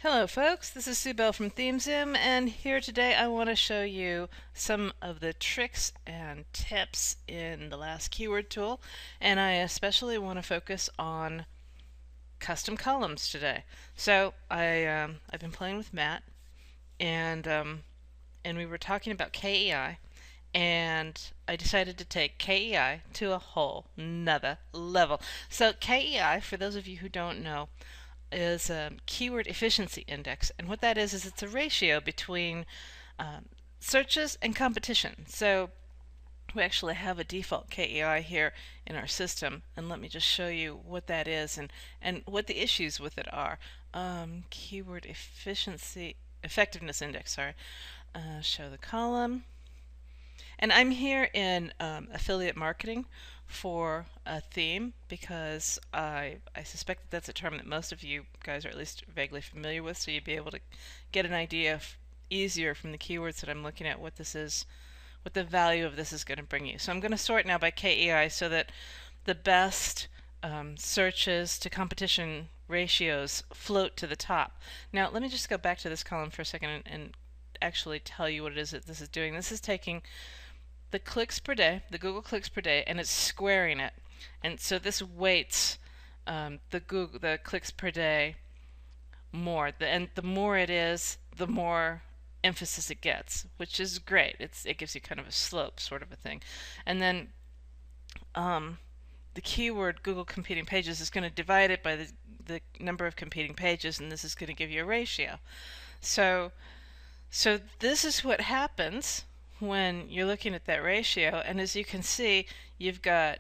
Hello folks, this is Sue Bell from ThemeZim, and here today I want to show you some of the tricks and tips in the last keyword tool, and I especially want to focus on custom columns today. So I've been playing with Matt, and we were talking about KEI, and I decided to take KEI to a whole nother level. So KEI, for those of you who don't know, is a keyword efficiency index, and what that is it's a ratio between searches and competition. So we actually have a default KEI here in our system, and let me just show you what that is and what the issues with it are. Keyword efficiency effectiveness index, sorry. Show the column. And I'm here in affiliate marketing for a theme because I suspect that that's a term that most of you guys are at least vaguely familiar with, so you'd be able to get an idea easier from the keywords that I'm looking at what this is, what the value of this is going to bring you. So I'm going to sort now by KEI so that the best searches to competition ratios float to the top. Now let me just go back to this column for a second and actually tell you what it is that this is doing. This is taking the clicks per day, the Google clicks per day, and it's squaring it. And so this weights the clicks per day more. And the more it is, the more emphasis it gets, which is great. It gives you kind of a slope sort of a thing. And then the keyword Google competing pages is going to divide it by the number of competing pages, and this is going to give you a ratio. So this is what happens when you're looking at that ratio, and as you can see, you've got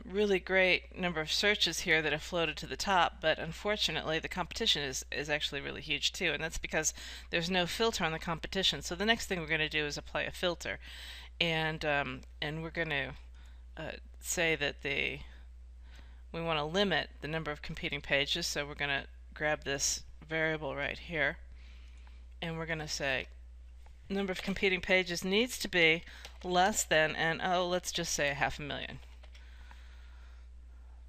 really great number of searches here that have floated to the top, but unfortunately the competition is actually really huge too, and that's because there's no filter on the competition. So the next thing we're going to do is apply a filter, and we're going to say that we want to limit the number of competing pages, so we're going to grab this variable right here, and we're going to say number of competing pages needs to be less than, and let's just say 500,000.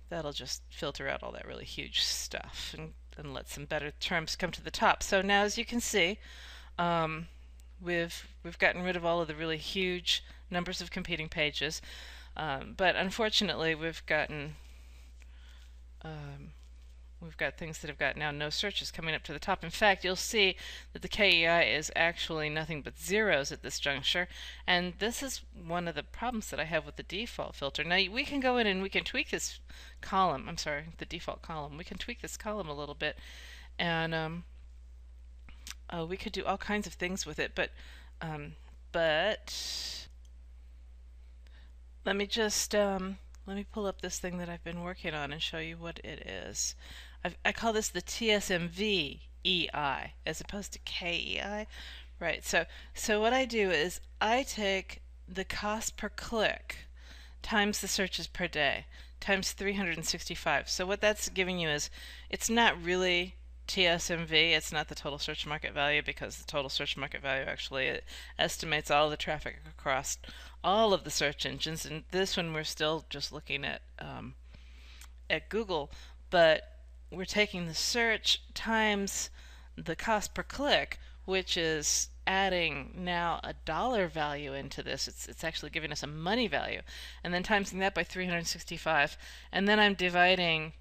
That'll just filter out all that really huge stuff and let some better terms come to the top. So now, as you can see, we've gotten rid of all of the really huge numbers of competing pages, but unfortunately we've got things that have got now no searches coming up to the top. In fact, you'll see that the KEI is actually nothing but zeros at this juncture, and this is one of the problems that I have with the default filter. Now we can go in and we can tweak this column, I'm sorry, the default column. We can tweak this column a little bit, and we could do all kinds of things with it, but let me just let me pull up this thing that I've been working on and show you what it is. I call this the TSMV-EI as opposed to KEI. Right, so what I do is I take the cost per click times the searches per day times 365. So what that's giving you is, it's not really TSMV, it's not the total search market value, because the total search market value actually estimates all the traffic across all of the search engines, and this one we're still just looking at Google, but we're taking the search times the cost per click, which is adding now a dollar value into this. It's actually giving us a money value, and then timesing that by 365, and then I'm dividing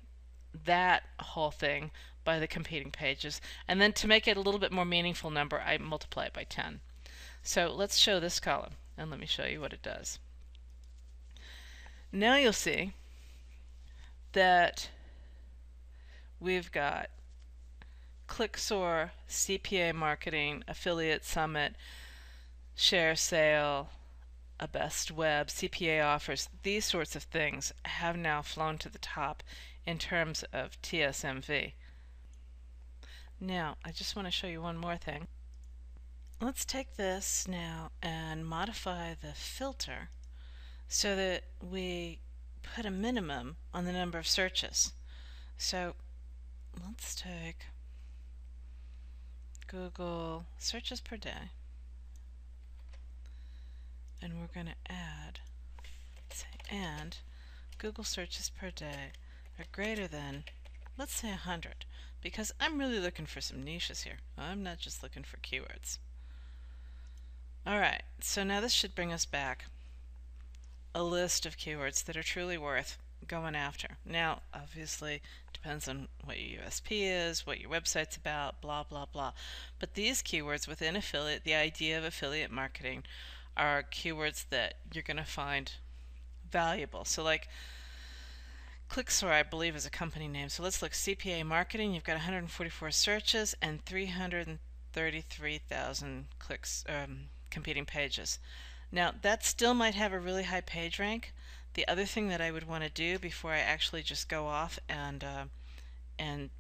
that whole thing by the competing pages, and then to make it a little bit more meaningful number, I multiply it by 10. So let's show this column, and let me show you what it does. Now you'll see that we've got ClickSoar, CPA marketing, affiliate summit, share sale, a best web, CPA offers. These sorts of things have now flown to the top in terms of TSMV. Now I just want to show you one more thing. Let's take this now and modify the filter so that we put a minimum on the number of searches. So let's take Google searches per day, and we're going to add, say, and Google searches per day are greater than, let's say, 100, because I'm really looking for some niches here. I'm not just looking for keywords. Alright, so now this should bring us back a list of keywords that are truly worth going after. Now, obviously, it depends on what your USP is, what your website's about, blah, blah, blah. But these keywords within affiliate, the idea of affiliate marketing, are keywords that you're going to find valuable. So like Clicksor, I believe, is a company name. So let's look. CPA marketing, you've got 144 searches and 333,000 clicks, competing pages. Now that still might have a really high page rank. The other thing that I would want to do before I actually just go off and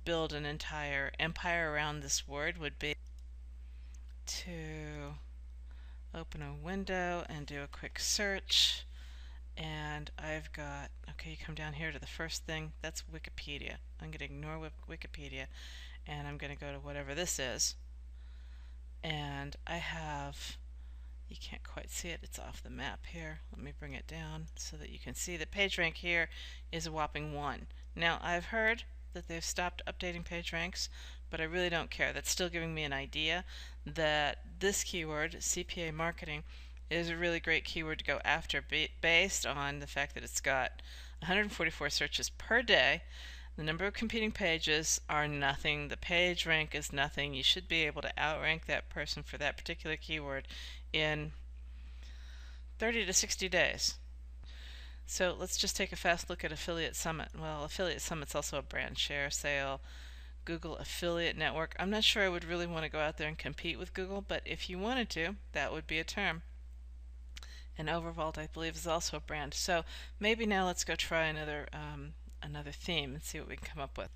build an entire empire around this word would be to open a window and do a quick search. And I've got, okay, you come down here to the first thing, that's Wikipedia. I'm going to ignore Wikipedia and I'm going to go to whatever this is. And I have, you can't quite see it, it's off the map here. Let me bring it down so that you can see the page rank here is a whopping 1. Now I've heard that they've stopped updating page ranks, but I really don't care. That's still giving me an idea that this keyword, CPA marketing, is a really great keyword to go after based on the fact that it's got 144 searches per day. The number of competing pages are nothing. The page rank is nothing. You should be able to outrank that person for that particular keyword in 30 to 60 days. So let's just take a fast look at Affiliate Summit. Well, Affiliate Summit's also a brand share sale. Google Affiliate Network. I'm not sure I would really want to go out there and compete with Google, but if you wanted to, that would be a term. And Overvault, I believe, is also a brand. So maybe now let's go try another theme and see what we can come up with.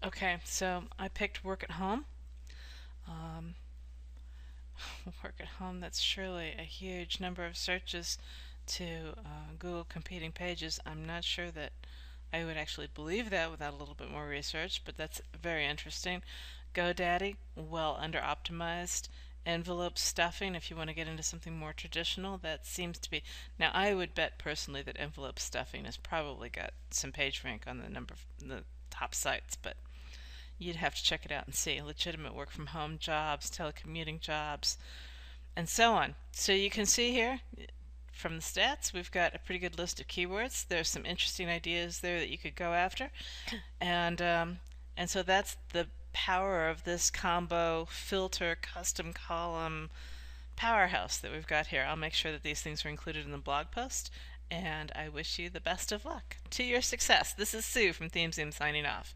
Okay, so I picked work at home. Work at home, that's surely a huge number of searches to Google competing pages. I'm not sure that I would actually believe that without a little bit more research, but that's very interesting. GoDaddy, well under optimized. Envelope stuffing, if you want to get into something more traditional, that seems to be. Now I would bet personally that envelope stuffing has probably got some page rank on the top sites, but you'd have to check it out and see. Legitimate work from home jobs, telecommuting jobs, and so on. So you can see here from the stats we've got a pretty good list of keywords. There's some interesting ideas there that you could go after, and so that's the power of this combo filter custom column powerhouse that we've got here. I'll make sure that these things are included in the blog post, and I wish you the best of luck to your success. This is Sue from ThemeZoom signing off.